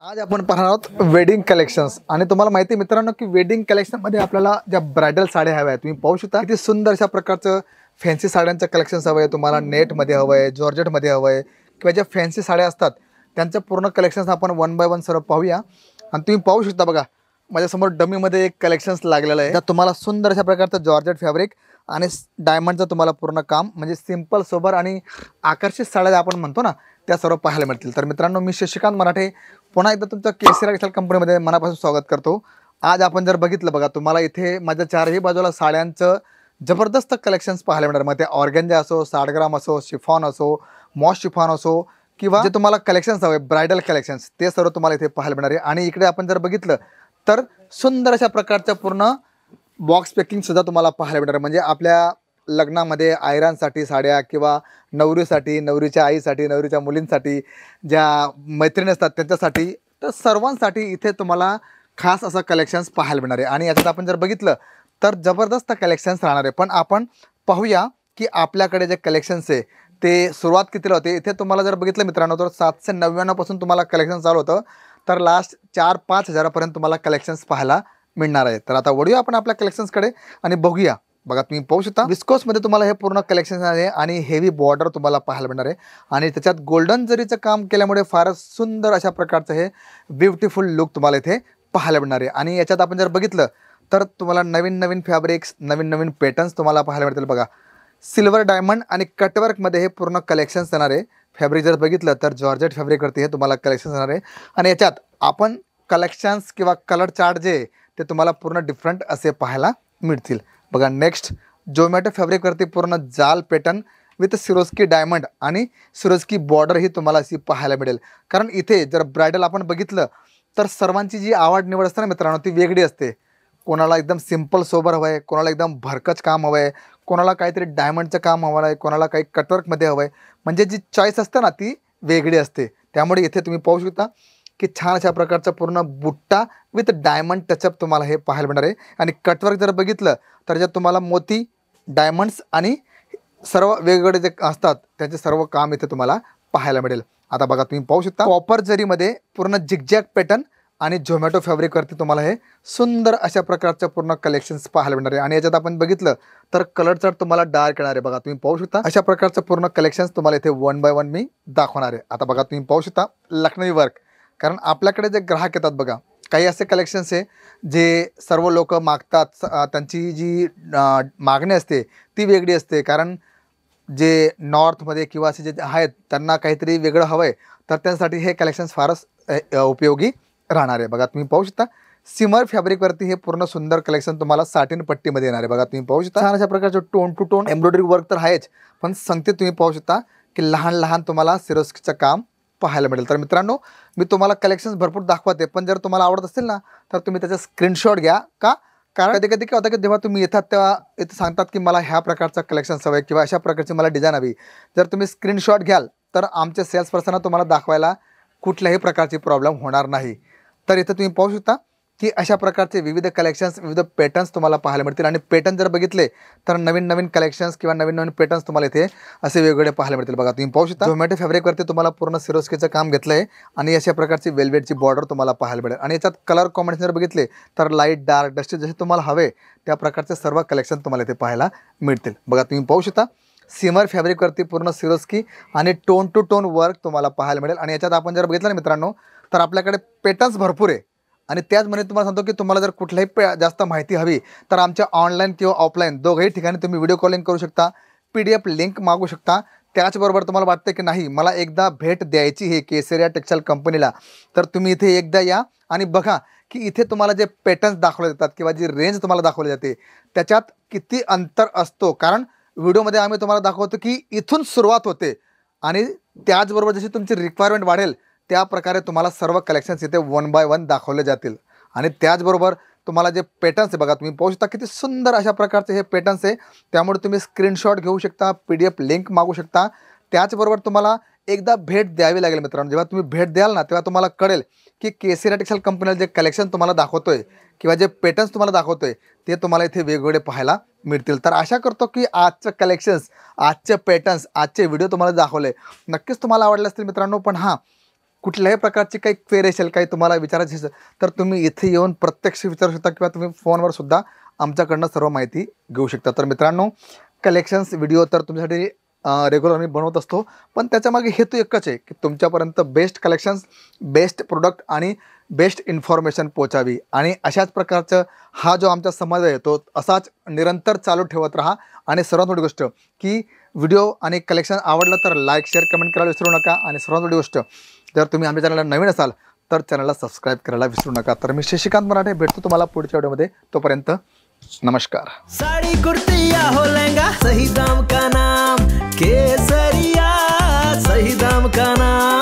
आज आपण पाहणार आहोत वेडिंग कलेक्शन्स आणि तुम्हाला माहिती आहे मित्रांनो की वेडिंग कलेक्शनमध्ये आपल्याला ज्या ब्रायडल साड्या हव्या आहेत तुम्ही पाहू शकता किती सुंदर अशा प्रकारचं फॅन्सी साड्यांचं कलेक्शन्स हवं आहे तुम्हाला नेटमध्ये हवं आहे जॉर्जेटमध्ये हवं आहे किंवा ज्या फॅन्सी साड्या असतात त्यांचं पूर्ण कलेक्शन्स आपण वन बाय वन सर्व पाहूया आणि तुम्ही पाहू शकता बघा माझ्यासमोर डमीमध्ये एक कलेक्शन्स लागलेलं आहे त्यात तुम्हाला सुंदर अशा प्रकारचं जॉर्जेट फॅब्रिक आणि डायमंडचं तुम्हाला पूर्ण काम म्हणजे सिंपल सोबर आणि आकर्षित साड्या आपण म्हणतो ना त्या सर्व पाहायला मिळतील। तर मित्रांनो मी शशिकांत मराठे पुन्हा एकदा तुमचं केसरी टेक्सटाईल कंपनीमध्ये मनापासून स्वागत करतो। आज आपण जर बघितलं बघा तुम्हाला इथे माझ्या चारही बाजूला साड्यांचं जबरदस्त कलेक्शन्स पाहायला मिळणार। मग ते ऑर्गेन्जा असो, 60 ग्राम असो, शिफॉन असो, मॉस शिफॉन असो किंवा जे तुम्हाला कलेक्शन्स हवे ब्रायडल कलेक्शन्स ते सर्व तुम्हाला इथे पाहायला मिळणार आहे। आणि इकडे आपण जर बघितलं तर सुंदर अशा प्रकारचं पूर्ण बॉक्स पॅकिंग सुद्धा तुम्हाला पाहायला मिळणार। म्हणजे आपल्या लग्नामध्ये आयरांसाठी साड्या किंवा नवरीसाठी, नवरीच्या आईसाठी, नवरीच्या मुलींसाठी, ज्या मैत्रिणी असतात त्यांच्यासाठी, तर सर्वांसाठी इथे तुम्हाला खास असं कलेक्शन्स पाहायला मिळणार आहे। आणि याच्यात आपण जर बघितलं तर जबरदस्त कलेक्शन्स राहणार आहे। पण आपण पाहूया की आपल्याकडे जे कलेक्शन्स आहे ते सुरुवात कितीला होते। इथे तुम्हाला जर बघितलं मित्रांनो तर 799 पासून तुम्हाला कलेक्शन चालू होतं तर लास्ट 4-5 हजारापर्यंत तुम्हाला कलेक्शन्स पाहायला मिळणार आहे। तर आता वळूया आपण आपल्या कलेक्शन्सकडे आणि बघूया। बघा तुम्ही पाहू शकता विस्कोसमध्ये तुम्हाला हे पूर्ण कलेक्शन आहे आणि हेवी बॉर्डर तुम्हाला पाहायला मिळणार आहे आणि त्याच्यात गोल्डन जरीचं काम केल्यामुळे फारच सुंदर अशा प्रकारचं हे ब्युटिफुल लुक तुम्हाला इथे पाहायला मिळणार आहे। आणि याच्यात आपण जर बघितलं तर तुम्हाला नवीन नवीन फॅब्रिक्स, नवीन नवीन पॅटर्न्स तुम्हाला पाहायला मिळतील। बघा सिल्वर डायमंड आणि कटवर्कमध्ये हे पूर्ण कलेक्शन्स येणार आहे। फॅब्रिक जर बघितलं तर जॉर्जेट फॅब्रिकवरती हे तुम्हाला कलेक्शन्स येणार आहे आणि याच्यात आपण कलेक्शन्स किंवा कलर चार्ट जे ते तुम्हाला पूर्ण डिफरंट असे पाहायला मिळतील। बघा नेक्स्ट जोमॅटो फॅब्रिकवरती पूर्ण जाल पॅटर्न विथ सिरोस्की डायमंड आणि सिरोस्की बॉर्डर ही तुम्हाला अशी पाहायला मिळेल। कारण इथे जर ब्रायडल आपण बघितलं तर सर्वांची जी आवड निवड असते ना मित्रांनो ती वेगळी असते। कोणाला एकदम सिंपल सोबर हवं आहे, कोणाला एकदम भरकच काम हवं आहे, कोणाला काहीतरी डायमंडचं काम हवं आहे, कोणाला काही कटवर्कमध्ये हवं आहे, म्हणजे जी चॉईस असते ना ती वेगळी असते। त्यामुळे इथे तुम्ही पाहू शकता की छान अशा प्रकारचं पूर्ण बुट्टा विथ डायमंड टचअप तुम्हाला हे पाहायला मिळणार आहे। आणि कटवर्क जर बघितलं तर ज्यात तुम्हाला मोती, डायमंड्स आणि सर्व वेगवेगळे जे असतात त्याचे सर्व काम इथे तुम्हाला पाहायला मिळेल। आता बघा तुम्ही पाहू शकता कॉपर जरीमध्ये पूर्ण झिगझॅग पॅटर्न आणि झोमॅटो फॅब्रिकवरती तुम्हाला हे सुंदर अशा प्रकारचं पूर्ण कलेक्शन्स पाहायला मिळणार आहे। आणि याच्यात आपण बघितलं तर कलर चार्ट तुम्हाला डार्क येणार आहे। बघा तुम्ही पाहू शकता अशा प्रकारचं पूर्ण कलेक्शन्स तुम्हाला इथे वन बाय वन मी दाखवणार आहे। आता बघा तुम्ही पाहू शकता लखनवी वर्क, कारण आपल्याकडे जे ग्राहक येतात बघा काही असे कलेक्शन्स आहे जे सर्व लोक मागतात, त्यांची जी मागणी असते ती वेगळी असते। कारण जे नॉर्थमध्ये किंवा असे जे आहेत त्यांना काहीतरी वेगळं हवं आहे तर त्यासाठी हे कलेक्शन्स फारच उपयोगी राहणार आहे। बघा तुम्ही पाहू शकता सिमर फॅब्रिकवरती हे पूर्ण सुंदर कलेक्शन तुम्हाला साटिन पट्टीमध्ये येणार आहे। बघा तुम्ही पाहू शकता छान अशा प्रकारचं tone to tone embroidery work तर आहेच, पण संगते तुम्ही पाहू शकता की लहान लहान तुम्हाला सिरोस्कीचं काम पाहायला मिळेल। तर मित्रांनो मी तुम्हाला कलेक्शन्स भरपूर दाखवते, पण जर तुम्हाला आवडत असेल ना तर तुम्ही त्याचा स्क्रीनशॉट घ्या का, कारण कधी कधी काय होतं की जेव्हा तुम्ही येतात तेव्हा इथे सांगतात की मला ह्या प्रकारचा कलेक्शन्स हवं आहे किंवा अशा प्रकारची मला डिझाईन हवी। जर तुम्ही स्क्रीनशॉट घ्याल तर आमचे सेल्स पर्सन तुम्हाला दाखवायला कुठल्याही प्रकारची प्रॉब्लेम होणार नाही। तर इथे तुम्ही पाहू शकता की अशा प्रकारचे विविध कलेक्शन्स, विविध पॅटर्न्स तुम्हाला पाहायला मिळतील। आणि पॅटर्न जर बघितले तर नवीन नवीन कलेक्शन्स किंवा नवीन नवीन पॅटर्न्स तुम्हाला इथे असे वेगवेगळे पाहायला मिळतील। बघा तुम्ही पाहू शकता झोमॅटो फॅब्रिकवरती तुम्हाला पूर्ण सिरोस्कीचं काम घेतलं आहे आणि अशा प्रकारची वेल्वेटची बॉर्डर तुम्हाला पाहायला मिळेल। आणि याच्यात कलर कॉम्बिनेशन जर बघितले तर लाईट, डार्क, डस्टी जसे तुम्हाला हवे त्या प्रकारचे सर्व कलेक्शन तुम्हाला इथे पाहायला मिळतील। बघा तुम्ही पाहू शकता सिमर फॅब्रिकवरती पूर्ण सिरोस्की आणि टोन टू टोन वर्क तुम्हाला पाहायला मिळेल। आणि याच्यात आपण जर बघितलं ना मित्रांनो तर आपल्याकडे पॅटर्न्स भरपूर आहे। आणि त्याचमध्ये तुम्हाला सांगतो की तुम्हाला जर कुठल्याही जास्त माहिती हवी तर आमच्या ऑनलाईन किंवा ऑफलाईन दोघंही ठिकाणी तुम्ही व्हिडिओ कॉलिंग करू शकता, PDF लिंक मागू शकता। त्याचबरोबर तुम्हाला वाटतं की नाही मला एकदा भेट द्यायची आहे केसरिया टेक्सटाईल कंपनीला तर तुम्ही इथे एकदा या आणि बघा की इथे तुम्हाला जे पॅटर्न्स दाखवले जातात किंवा जी रेंज तुम्हाला दाखवली जाते त्याच्यात किती अंतर असतो। कारण व्हिडिओमध्ये आम्ही तुम्हाला दाखवतो की इथून सुरुवात होते आणि त्याचबरोबर जशी तुमची रिक्वायरमेंट वाढेल त्या प्रकारे तुम्हाला सर्व कलेक्शन्स इथे वन बाय वन दाखवले जातील। आणि त्याचबरोबर तुम्हाला जे पॅटर्न्स आहे बघा तुम्ही पाहू शकता किती सुंदर अशा प्रकारचे हे पॅटर्न्स आहे। त्यामुळे तुम्ही स्क्रीनशॉट घेऊ शकता, PDF लिंक मागू शकता। त्याचबरोबर तुम्हाला एकदा भेट द्यावी लागेल मित्रांनो। जेव्हा तुम्ही भेट द्याल ना तेव्हा तुम्हाला कळेल की केसरिया टेक्सटाईल कंपनीला जे कलेक्शन तुम्हाला दाखवतोय किंवा जे पॅटर्न्स तुम्हाला दाखवतोय ते तुम्हाला इथे वेगवेगळे पाहायला मिळतील। तर आशा करतो की आजचे कलेक्शन्स, आजचे पॅटर्न्स, आजचे व्हिडिओ तुम्हाला दाखवले नक्कीच तुम्हाला आवडले असतील मित्रांनो। पण हां कुठल्याही प्रकारची काही क्वेरी असेल, काही तुम्हाला विचारायची असेल तर तुम्ही इथे येऊन प्रत्यक्ष विचारू शकता किंवा तुम्ही फोनवर सुद्धा आमच्याकडनं सर्व माहिती घेऊ शकता. तर मित्रांनो, कलेक्शन्स व्हिडिओ तर तुमच्यासाठी रेग्युलर मी बनवत असतो, पण त्याच्यामागे हेतू एकच आहे की तुमच्यापर्यंत बेस्ट कलेक्शन्स, बेस्ट प्रोडक्ट आणि बेस्ट इन्फॉर्मेशन पोचावी. आणि अशाच प्रकारचं हा जो आमचा समाज आहे तो असाच निरंतर चालू ठेवत राहा. आणि सर्वात मोठी गोष्ट की व्हिडिओ आणि कलेक्शन आवडलं तर लाईक, शेअर, कमेंट करायला विसरू नका. आणि सर्वात मोठी गोष्ट, जर तुम्ही आमच्या चॅनलला नवीन असाल तर चॅनलला सबस्क्राईब करायला विसरू नका. तर मी शशिकांत मराठे भेटतो तुम्हाला पुढच्या व्हिडिओमध्ये. तोपर्यंत नमस्कार. साड़ी कुर्ती या हो लहंगा, सही दाम का नाम केसरिया, सही दाम का नाम.